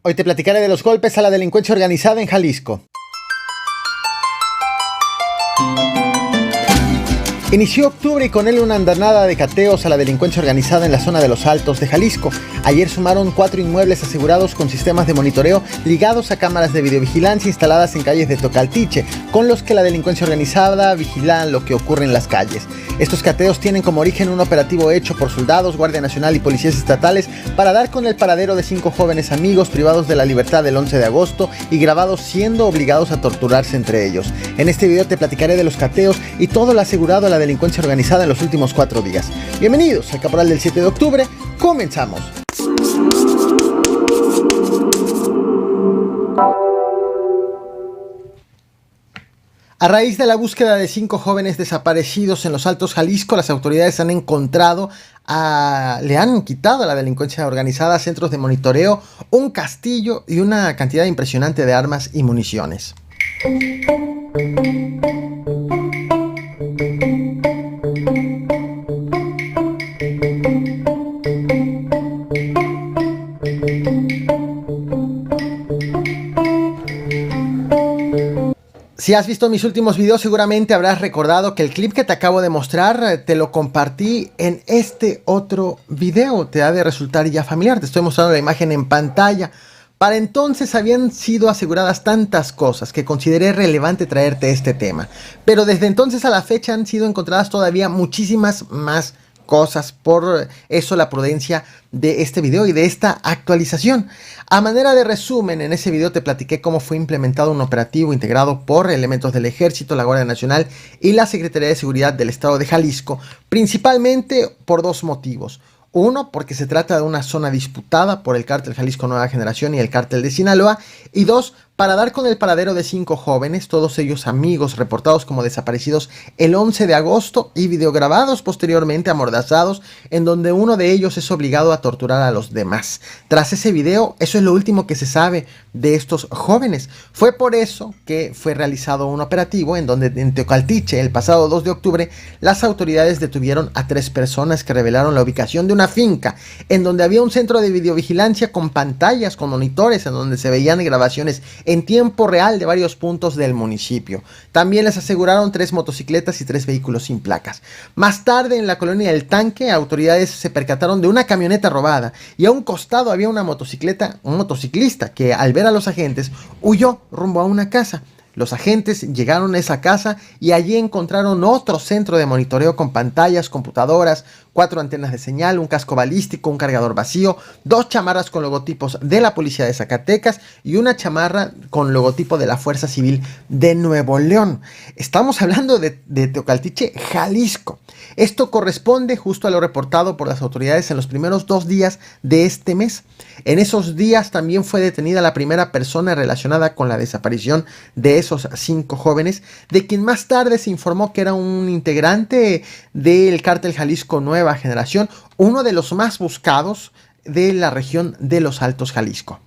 Hoy te platicaré de los golpes a la delincuencia organizada en Jalisco. Inició octubre y con él una andanada de cateos a la delincuencia organizada en la zona de Los Altos de Jalisco. Ayer sumaron 4 inmuebles asegurados con sistemas de monitoreo ligados a cámaras de videovigilancia instaladas en calles de Tocaltiche, con los que la delincuencia organizada vigila lo que ocurre en las calles. Estos cateos tienen como origen un operativo hecho por soldados, Guardia Nacional y policías estatales para dar con el paradero de 5 jóvenes amigos privados de la libertad el 11 de agosto y grabados siendo obligados a torturarse entre ellos. En este video te platicaré de los cateos y todo lo asegurado a la delincuencia organizada en los últimos 4 días. Bienvenidos al Caporal del 7 de octubre, comenzamos. A raíz de la búsqueda de 5 jóvenes desaparecidos en Los Altos, Jalisco, las autoridades han le han quitado a la delincuencia organizada centros de monitoreo, un castillo y una cantidad impresionante de armas y municiones. Si has visto mis últimos videos, seguramente habrás recordado que el clip que te acabo de mostrar te lo compartí en este otro video. Te ha de resultar ya familiar, te estoy mostrando la imagen en pantalla. Para entonces habían sido aseguradas tantas cosas que consideré relevante traerte este tema. Pero desde entonces a la fecha han sido encontradas todavía muchísimas más cosas, por eso la prudencia de este video y de esta actualización. A manera de resumen, en ese video te platiqué cómo fue implementado un operativo integrado por elementos del Ejército, la Guardia Nacional y la Secretaría de Seguridad del Estado de Jalisco, principalmente por 2 motivos. Uno, porque se trata de una zona disputada por el Cártel Jalisco Nueva Generación y el Cártel de Sinaloa. Y 2, para dar con el paradero de 5 jóvenes, todos ellos amigos, reportados como desaparecidos el 11 de agosto y videograbados posteriormente amordazados, en donde uno de ellos es obligado a torturar a los demás. Tras ese video, eso es lo último que se sabe de estos jóvenes. Fue por eso que fue realizado un operativo en donde en Tocaltiche, el pasado 2 de octubre, las autoridades detuvieron a 3 personas que revelaron la ubicación de una finca en donde había un centro de videovigilancia con pantallas, con monitores, en donde se veían grabaciones en tiempo real de varios puntos del municipio. También les aseguraron 3 motocicletas y 3 vehículos sin placas. Más tarde, en la colonia del Tanque, autoridades se percataron de una camioneta robada y a un costado había un motociclista que, al ver a los agentes, huyó rumbo a una casa. Los agentes llegaron a esa casa y allí encontraron otro centro de monitoreo con pantallas, computadoras, 4 antenas de señal, un casco balístico, un cargador vacío, 2 chamarras con logotipos de la Policía de Zacatecas y una chamarra con logotipo de la Fuerza Civil de Nuevo León. Estamos hablando de Tocaltiche, Jalisco. Esto corresponde justo a lo reportado por las autoridades en los primeros 2 días de este mes. En esos días también fue detenida la primera persona relacionada con la desaparición de esos 5 jóvenes, de quien más tarde se informó que era un integrante del Cártel Jalisco Nueva Generación, uno de los más buscados de la región de Los Altos, Jalisco.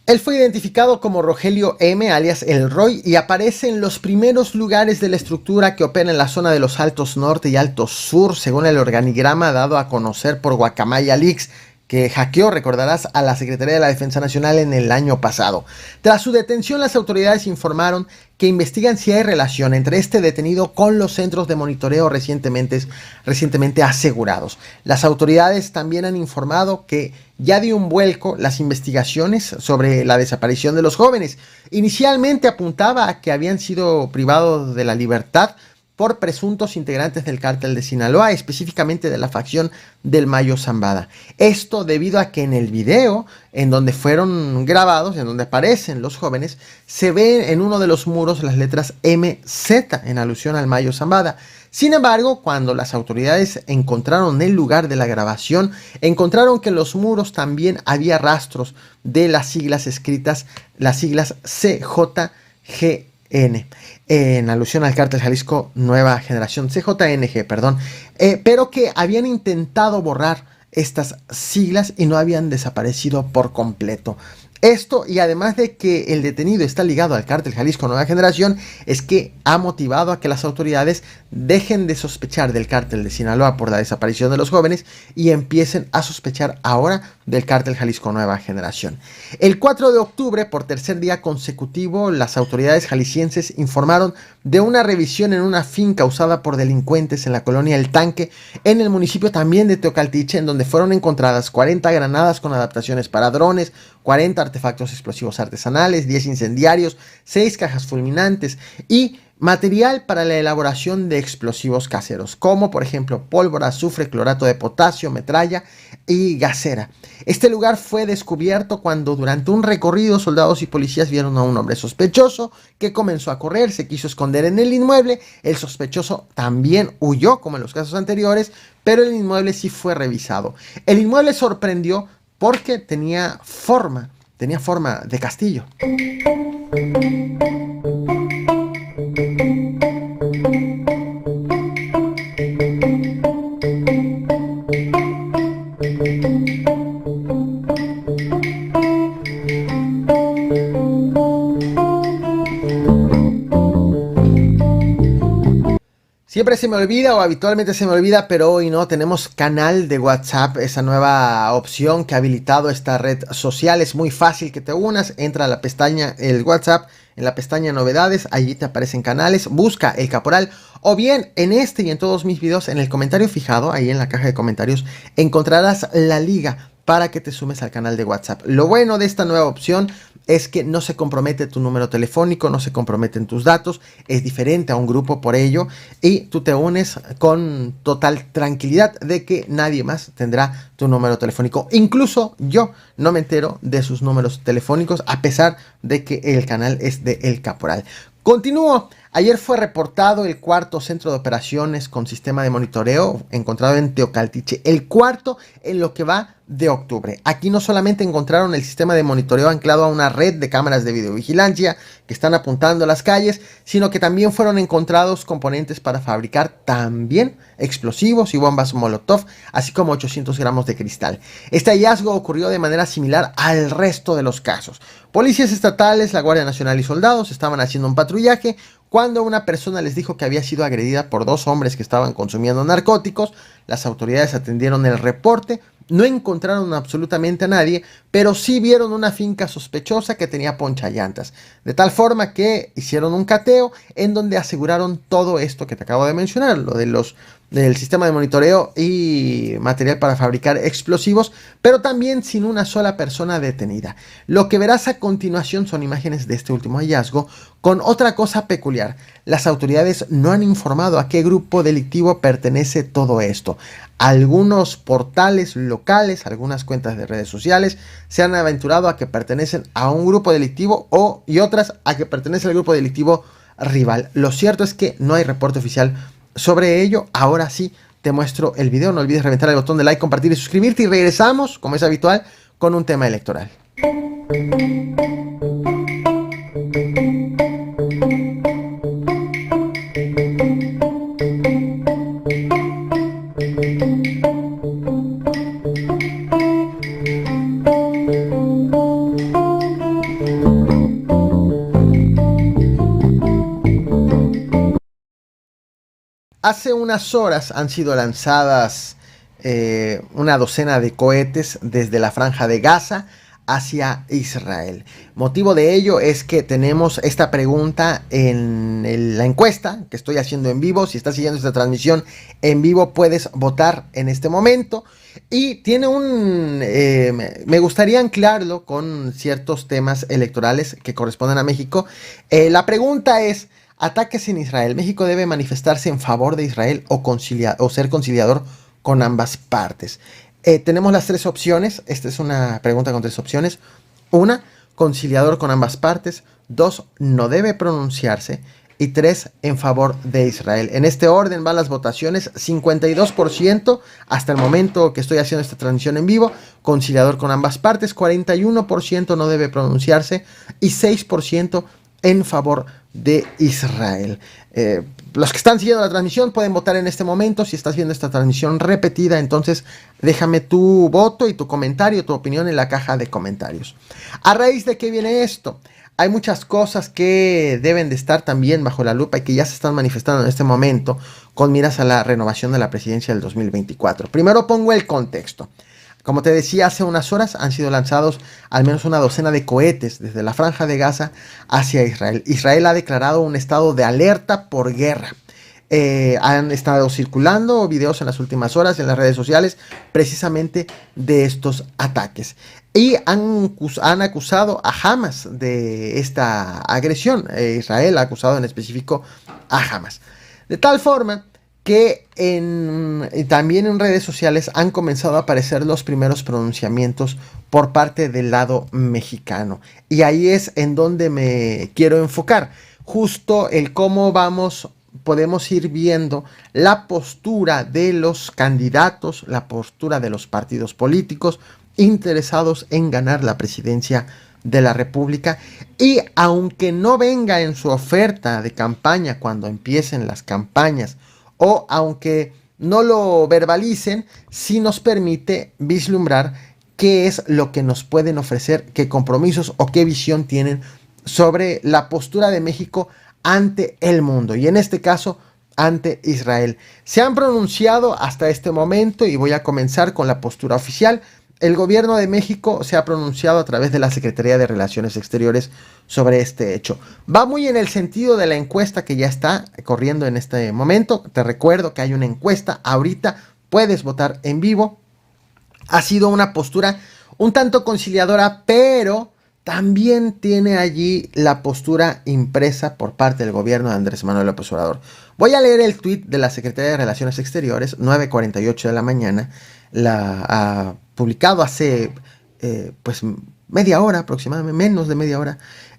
Él fue identificado como Rogelio M., alias El Roy, y aparece en los primeros lugares de la estructura que opera en la zona de los Altos Norte y Altos Sur, según el organigrama dado a conocer por Guacamaya Leaks, que hackeó, recordarás, a la Secretaría de la Defensa Nacional en el año pasado. Tras su detención, las autoridades informaron que investigan si hay relación entre este detenido con los centros de monitoreo recientemente asegurados. Las autoridades también han informado que ya dio un vuelco las investigaciones sobre la desaparición de los jóvenes. Inicialmente apuntaba a que habían sido privados de la libertad, por presuntos integrantes del cártel de Sinaloa, específicamente de la facción del Mayo Zambada. Esto debido a que en el video en donde fueron grabados, en donde aparecen los jóvenes, se ve en uno de los muros las letras MZ en alusión al Mayo Zambada. Sin embargo, cuando las autoridades encontraron el lugar de la grabación, encontraron que en los muros también había rastros de las siglas escritas, las siglas CJGN, en alusión al cártel Jalisco Nueva Generación, CJNG, perdón, pero que habían intentado borrar estas siglas y no habían desaparecido por completo. Esto, y además de que el detenido está ligado al cártel Jalisco Nueva Generación, es que ha motivado a que las autoridades dejen de sospechar del cártel de Sinaloa por la desaparición de los jóvenes y empiecen a sospechar ahora del cártel Jalisco Nueva Generación. El 4 de octubre, por tercer día consecutivo, las autoridades jaliscienses informaron de una revisión en una finca usada por delincuentes en la colonia El Tanque, en el municipio también de Teocaltiche, en donde fueron encontradas 40 granadas con adaptaciones para drones, 40 artefactos explosivos artesanales, 10 incendiarios, 6 cajas fulminantes y material para la elaboración de explosivos caseros, como por ejemplo pólvora, azufre, clorato de potasio, metralla y gasera. Este lugar fue descubierto cuando durante un recorrido soldados y policías vieron a un hombre sospechoso que comenzó a correr, se quiso esconder en el inmueble. El sospechoso también huyó como en los casos anteriores, pero el inmueble sí fue revisado. El inmueble sorprendió porque tenía forma de castillo. Siempre se me olvida o habitualmente se me olvida, pero hoy no, tenemos canal de WhatsApp, esa nueva opción que ha habilitado esta red social. Es muy fácil que te unas, entra a la pestaña el WhatsApp, en la pestaña novedades, allí te aparecen canales, busca El Caporal, o bien en este y en todos mis videos, en el comentario fijado, ahí en la caja de comentarios, encontrarás la liga para que te sumes al canal de WhatsApp. Lo bueno de esta nueva opción es que no se compromete tu número telefónico, no se comprometen tus datos, es diferente a un grupo por ello, y tú te unes con total tranquilidad de que nadie más tendrá tu número telefónico. Incluso yo no me entero de sus números telefónicos, a pesar de que el canal es de El Caporal. Continúo. Ayer fue reportado el cuarto centro de operaciones con sistema de monitoreo encontrado en Teocaltiche, el cuarto en lo que va de octubre. Aquí no solamente encontraron el sistema de monitoreo anclado a una red de cámaras de videovigilancia que están apuntando a las calles, sino que también fueron encontrados componentes para fabricar también explosivos y bombas Molotov, así como 800 gramos de cristal. Este hallazgo ocurrió de manera similar al resto de los casos. Policías estatales, la Guardia Nacional y soldados estaban haciendo un patrullaje cuando una persona les dijo que había sido agredida por 2 hombres que estaban consumiendo narcóticos. Las autoridades atendieron el reporte, no encontraron absolutamente a nadie, pero sí vieron una finca sospechosa que tenía ponchallantas, de tal forma que hicieron un cateo en donde aseguraron todo esto que te acabo de mencionar, lo de del sistema de monitoreo y material para fabricar explosivos, pero también sin una sola persona detenida. Lo que verás a continuación son imágenes de este último hallazgo con otra cosa peculiar. Las autoridades no han informado a qué grupo delictivo pertenece todo esto. Algunos portales locales, algunas cuentas de redes sociales se han aventurado a que pertenecen a un grupo delictivo y otras a que pertenece al grupo delictivo rival. Lo cierto es que no hay reporte oficial sobre ello. Ahora sí te muestro el video. No olvides reventar el botón de like, compartir y suscribirte, y regresamos, como es habitual, con un tema electoral. Hace unas horas han sido lanzadas una docena de cohetes desde la Franja de Gaza hacia Israel. Motivo de ello es que tenemos esta pregunta en la encuesta que estoy haciendo en vivo. Si estás siguiendo esta transmisión en vivo, puedes votar en este momento. Y tiene me gustaría anclarlo con ciertos temas electorales que corresponden a México. La pregunta es: Ataques en Israel. México debe manifestarse en favor de Israel o ser conciliador con ambas partes. Tenemos las tres opciones. Esta es una pregunta con tres opciones. Una, conciliador con ambas partes. Dos, no debe pronunciarse. Y tres, en favor de Israel. En este orden van las votaciones. 52% hasta el momento que estoy haciendo esta transmisión en vivo. Conciliador con ambas partes. 41% no debe pronunciarse. Y 6% en favor de Israel. Los que están siguiendo la transmisión pueden votar en este momento. Si estás viendo esta transmisión repetida, entonces déjame tu voto y tu comentario, tu opinión en la caja de comentarios. ¿A raíz de qué viene esto? Hay muchas cosas que deben de estar también bajo la lupa y que ya se están manifestando en este momento con miras a la renovación de la presidencia del 2024. Primero pongo el contexto. Como te decía, hace unas horas han sido lanzados al menos una docena de cohetes desde la Franja de Gaza hacia Israel. Israel ha declarado un estado de alerta por guerra. Han estado circulando videos en las últimas horas en las redes sociales precisamente de estos ataques. Y han acusado a Hamas de esta agresión. Israel ha acusado en específico a Hamas. De tal forma que también en redes sociales han comenzado a aparecer los primeros pronunciamientos por parte del lado mexicano. Y ahí es en donde me quiero enfocar. Justo el cómo podemos ir viendo la postura de los candidatos, la postura de los partidos políticos interesados en ganar la presidencia de la República. Y aunque no venga en su oferta de campaña cuando empiecen las campañas, o aunque no lo verbalicen, sí nos permite vislumbrar qué es lo que nos pueden ofrecer, qué compromisos o qué visión tienen sobre la postura de México ante el mundo, y en este caso ante Israel. Se han pronunciado hasta este momento, y voy a comenzar con la postura oficial. El gobierno de México se ha pronunciado a través de la Secretaría de Relaciones Exteriores sobre este hecho. Va muy en el sentido de la encuesta que ya está corriendo en este momento. Te recuerdo que hay una encuesta ahorita, puedes votar en vivo. Ha sido una postura un tanto conciliadora, pero también tiene allí la postura impresa por parte del gobierno de Andrés Manuel López Obrador. Voy a leer el tuit de la Secretaría de Relaciones Exteriores, 9:48 de la mañana, publicado hace media hora aproximadamente, menos de media hora.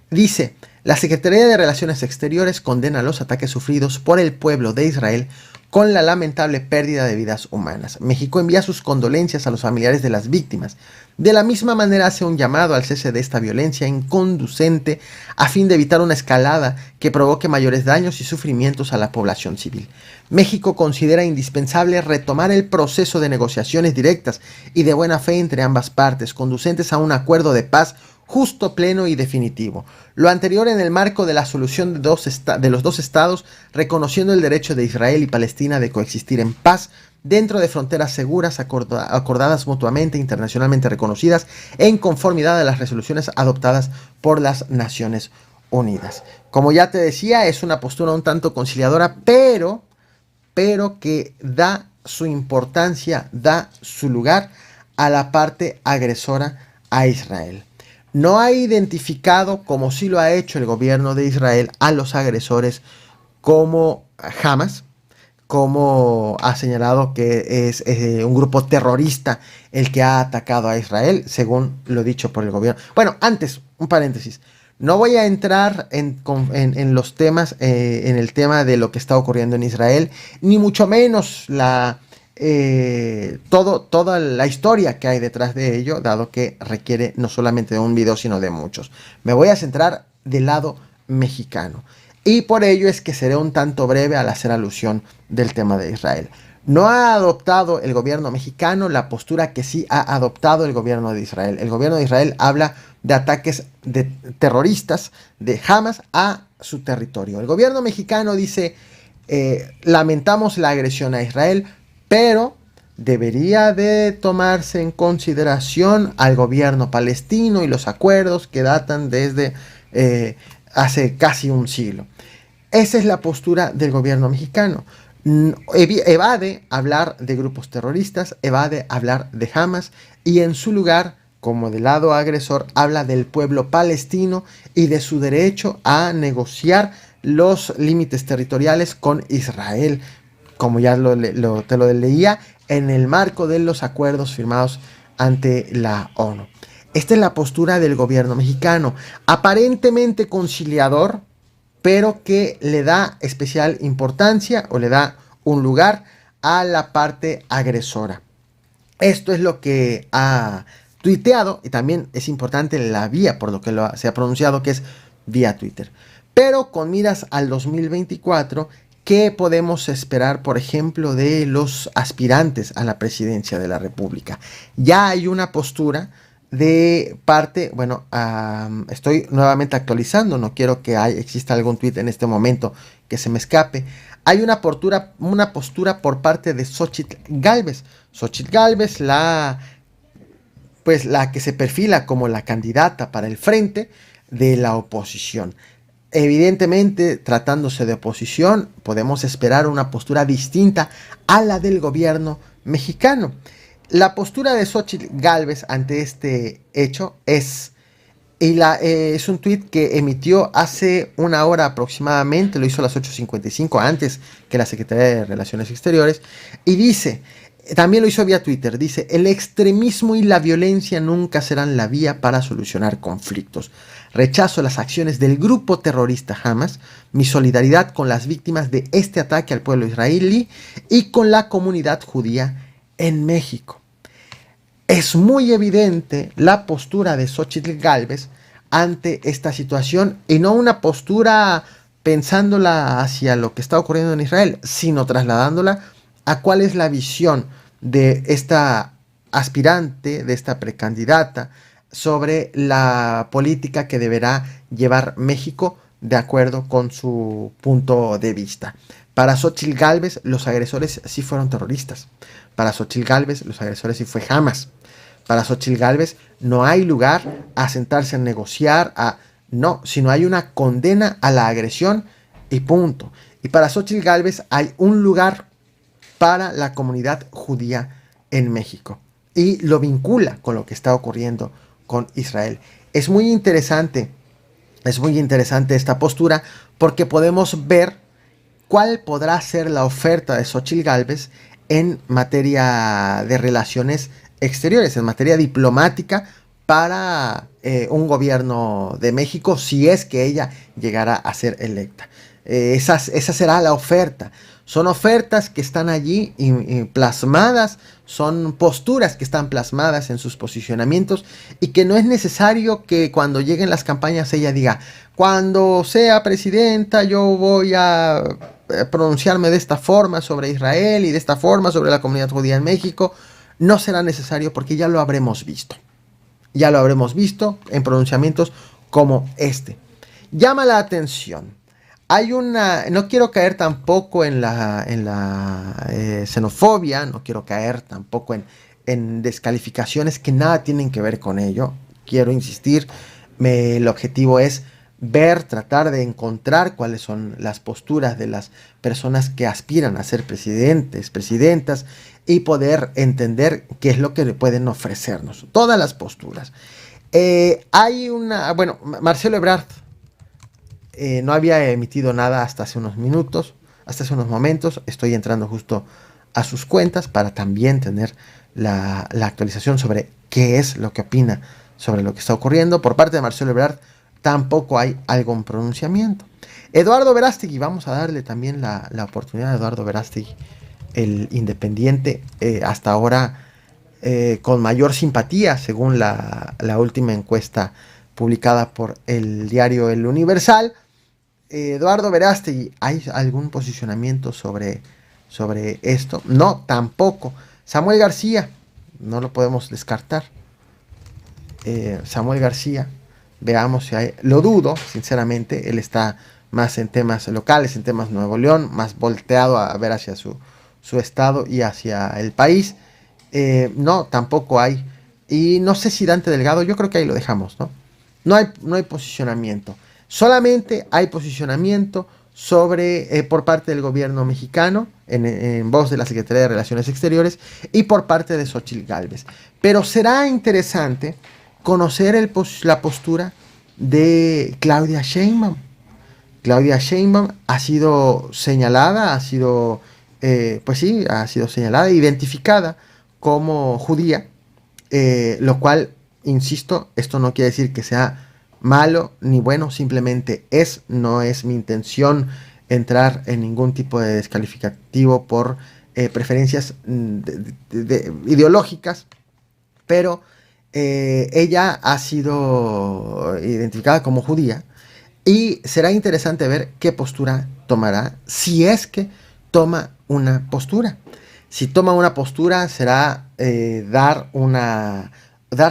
Dice: la Secretaría de Relaciones Exteriores condena los ataques sufridos por el pueblo de Israel con la lamentable pérdida de vidas humanas. México envía sus condolencias a los familiares de las víctimas. De la misma manera hace un llamado al cese de esta violencia inconducente a fin de evitar una escalada que provoque mayores daños y sufrimientos a la población civil. México considera indispensable retomar el proceso de negociaciones directas y de buena fe entre ambas partes, conducentes a un acuerdo de paz justo, pleno y definitivo. Lo anterior en el marco de la solución de los dos estados, reconociendo el derecho de Israel y Palestina de coexistir en paz dentro de fronteras seguras acordadas mutuamente, internacionalmente reconocidas, en conformidad a las resoluciones adoptadas por las Naciones Unidas. Como ya te decía, es una postura un tanto conciliadora, pero que da su importancia, da su lugar a la parte agresora, a Israel. No ha identificado, como sí lo ha hecho el gobierno de Israel, a los agresores como Hamas, como ha señalado que es un grupo terrorista el que ha atacado a Israel, según lo dicho por el gobierno. Bueno, antes, un paréntesis. No voy a entrar en los temas, en el tema de lo que está ocurriendo en Israel, ni mucho menos toda la historia que hay detrás de ello, dado que requiere no solamente de un video, sino de muchos. Me voy a centrar del lado mexicano. Y por ello es que seré un tanto breve al hacer alusión del tema de Israel. No ha adoptado el gobierno mexicano la postura que sí ha adoptado el gobierno de Israel. El gobierno de Israel habla de ataques de terroristas de Hamas a su territorio. El gobierno mexicano dice, lamentamos la agresión a Israel, pero debería de tomarse en consideración al gobierno palestino y los acuerdos que datan desde hace casi un siglo. Esa es la postura del gobierno mexicano. Evade hablar de grupos terroristas, evade hablar de Hamas, y en su lugar, como del lado agresor, habla del pueblo palestino y de su derecho a negociar los límites territoriales con Israel, como ya te lo leía, en el marco de los acuerdos firmados ante la ONU. Esta es la postura del gobierno mexicano, aparentemente conciliador, pero que le da especial importancia o le da un lugar a la parte agresora. Esto es lo que ha tuiteado, y también es importante la vía por lo que se ha pronunciado, que es vía Twitter. Pero con miras al 2024, ¿qué podemos esperar, por ejemplo, de los aspirantes a la presidencia de la República? Ya hay una postura de parte, bueno, estoy nuevamente actualizando, no quiero que exista algún tweet en este momento que se me escape. Hay una postura por parte de Xóchitl Gálvez. Xóchitl Gálvez, la que se perfila como la candidata para el frente de la oposición. Evidentemente, tratándose de oposición, podemos esperar una postura distinta a la del gobierno mexicano. La postura de Xóchitl Gálvez ante este hecho es un tuit que emitió hace una hora aproximadamente, lo hizo a las 8:55, antes que la Secretaría de Relaciones Exteriores, y dice, también lo hizo vía Twitter, dice: el extremismo y la violencia nunca serán la vía para solucionar conflictos. Rechazo las acciones del grupo terrorista Hamas, mi solidaridad con las víctimas de este ataque al pueblo israelí y con la comunidad judía en México. Es muy evidente la postura de Xóchitl Gálvez ante esta situación, y no una postura pensándola hacia lo que está ocurriendo en Israel, sino trasladándola a cuál es la visión de esta aspirante, de esta precandidata, sobre la política que deberá llevar México de acuerdo con su punto de vista. Para Xóchitl Gálvez, los agresores sí fueron terroristas. Para Xóchitl Gálvez, los agresores sí fue Hamas. Para Xóchitl Gálvez no hay lugar a sentarse a negociar, no, sino hay una condena a la agresión y punto. Y para Xóchitl Gálvez hay un lugar para la comunidad judía en México, y lo vincula con lo que está ocurriendo con Israel. Es muy interesante esta postura, porque podemos ver cuál podrá ser la oferta de Xóchitl Gálvez en materia de relaciones exteriores, en materia diplomática, para un gobierno de México, si es que ella llegara a ser electa. Esa será la oferta. Son ofertas que están allí y plasmadas, son posturas que están plasmadas en sus posicionamientos, y que no es necesario que cuando lleguen las campañas ella diga: cuando sea presidenta yo voy a pronunciarme de esta forma sobre Israel y de esta forma sobre la comunidad judía en México. No será necesario, porque ya lo habremos visto. Ya lo habremos visto en pronunciamientos como este. Llama la atención. No quiero caer tampoco en la xenofobia, no quiero caer tampoco en descalificaciones que nada tienen que ver con ello. Quiero insistir, el objetivo es tratar de encontrar cuáles son las posturas de las personas que aspiran a ser presidentes, presidentas, y poder entender qué es lo que pueden ofrecernos. Todas las posturas. Marcelo Ebrard no había emitido nada hasta hace unos momentos. Estoy entrando justo a sus cuentas para también tener la actualización sobre qué es lo que opina sobre lo que está ocurriendo. Por parte de Marcelo Ebrard tampoco hay algún pronunciamiento. Eduardo Verástegui, vamos a darle también la oportunidad a Eduardo Verástegui, el independiente, hasta ahora con mayor simpatía, según la última encuesta publicada por el diario El Universal. Eduardo Verástegui, ¿hay algún posicionamiento sobre esto? No, tampoco. Samuel García, no lo podemos descartar. Samuel García, veamos si hay. Lo dudo, sinceramente. Él está más en temas locales, en temas Nuevo León, más volteado a ver hacia su estado y hacia el país. No, tampoco hay. Y no sé si Dante Delgado, yo creo que ahí lo dejamos, ¿no? No hay posicionamiento. Solamente hay posicionamiento por parte del gobierno mexicano, en voz de la Secretaría de Relaciones Exteriores, y por parte de Xóchitl Gálvez. Pero será interesante conocer la postura de Claudia Sheinbaum. Claudia Sheinbaum ha sido señalada, ha sido señalada, identificada como judía, lo cual, insisto, esto no quiere decir que sea malo ni bueno, simplemente no es mi intención entrar en ningún tipo de descalificativo por preferencias ideológicas, pero ella ha sido identificada como judía y será interesante ver qué postura tomará, si es que toma una postura. Si toma una postura será dar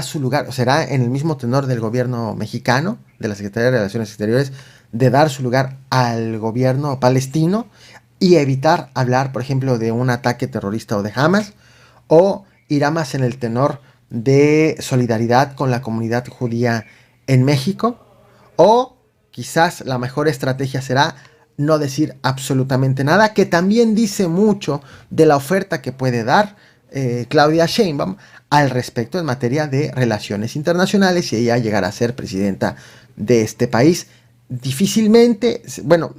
su lugar, será en el mismo tenor del gobierno mexicano, de la Secretaría de Relaciones Exteriores, de dar su lugar al gobierno palestino y evitar hablar, por ejemplo, de un ataque terrorista o de Hamas, o irá más en el tenor de solidaridad con la comunidad judía en México, o quizás la mejor estrategia será no decir absolutamente nada, que también dice mucho de la oferta que puede dar Claudia Sheinbaum al respecto en materia de relaciones internacionales si ella llegara a ser presidenta de este país. Difícilmente, bueno,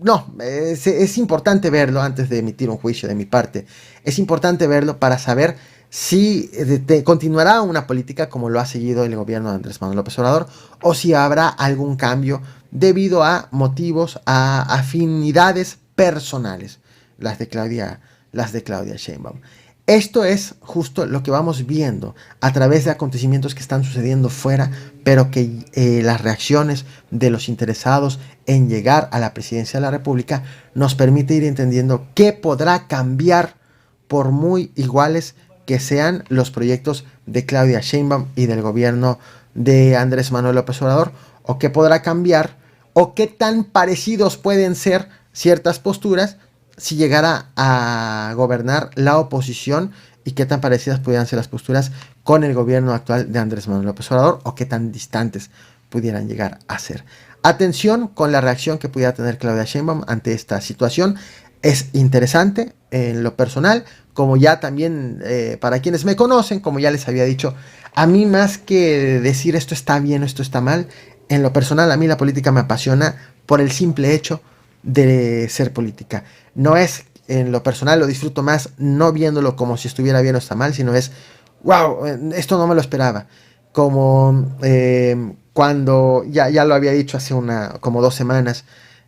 no, es importante verlo antes de emitir un juicio de mi parte. Es importante verlo para saber si continuará una política como lo ha seguido el gobierno de Andrés Manuel López Obrador, o si habrá algún cambio debido a motivos, a afinidades personales, las de Claudia Sheinbaum. Esto es justo lo que vamos viendo a través de acontecimientos que están sucediendo fuera, pero que las reacciones de los interesados en llegar a la presidencia de la República nos permite ir entendiendo qué podrá cambiar, por muy iguales que sean los proyectos de Claudia Sheinbaum y del gobierno de Andrés Manuel López Obrador, o qué podrá cambiar, o qué tan parecidos pueden ser ciertas posturas si llegara a gobernar la oposición, y qué tan parecidas pudieran ser las posturas con el gobierno actual de Andrés Manuel López Obrador, o qué tan distantes pudieran llegar a ser. Atención con la reacción que pudiera tener Claudia Sheinbaum ante esta situación. Es interesante en lo personal, como ya también para quienes me conocen, como ya les había dicho, a mí más que decir esto está bien o esto está mal, en lo personal a mí la política me apasiona por el simple hecho de ser política. No es, en lo personal lo disfruto más no viéndolo como si estuviera bien o está mal, sino es, wow, esto no me lo esperaba. Como cuando ya lo había dicho hace como 2 semanas,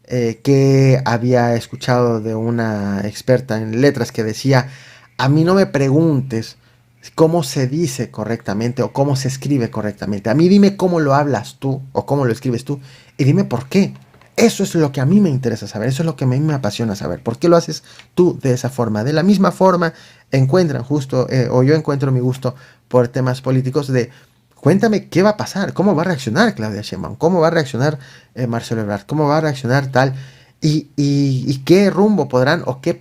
que había escuchado de una experta en letras que decía: a mí no me preguntes cómo se dice correctamente o cómo se escribe correctamente. A mí dime cómo lo hablas tú o cómo lo escribes tú, y dime por qué. Eso es lo que a mí me interesa saber, eso es lo que a mí me apasiona saber. ¿Por qué lo haces tú de esa forma? De la misma forma encuentran justo, o yo encuentro mi gusto por temas políticos de: cuéntame qué va a pasar, cómo va a reaccionar Claudia Sheinbaum, cómo va a reaccionar Marcelo Ebrard, cómo va a reaccionar tal, y qué rumbo podrán, o qué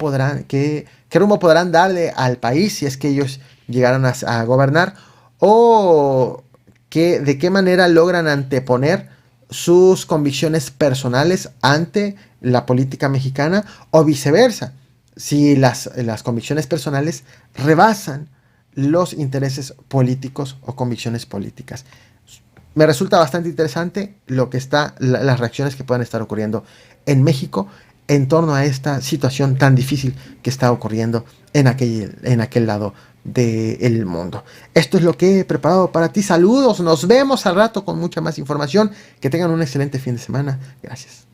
rumbo podrán darle al país si es que ellos llegaran a gobernar, o de qué manera logran anteponer sus convicciones personales ante la política mexicana, o viceversa, si las convicciones personales rebasan los intereses políticos o convicciones políticas. Me resulta bastante interesante las reacciones que puedan estar ocurriendo en México en torno a esta situación tan difícil que está ocurriendo en aquel lado del mundo. Esto es lo que he preparado para ti. Saludos, nos vemos al rato con mucha más información. Que tengan un excelente fin de semana. Gracias.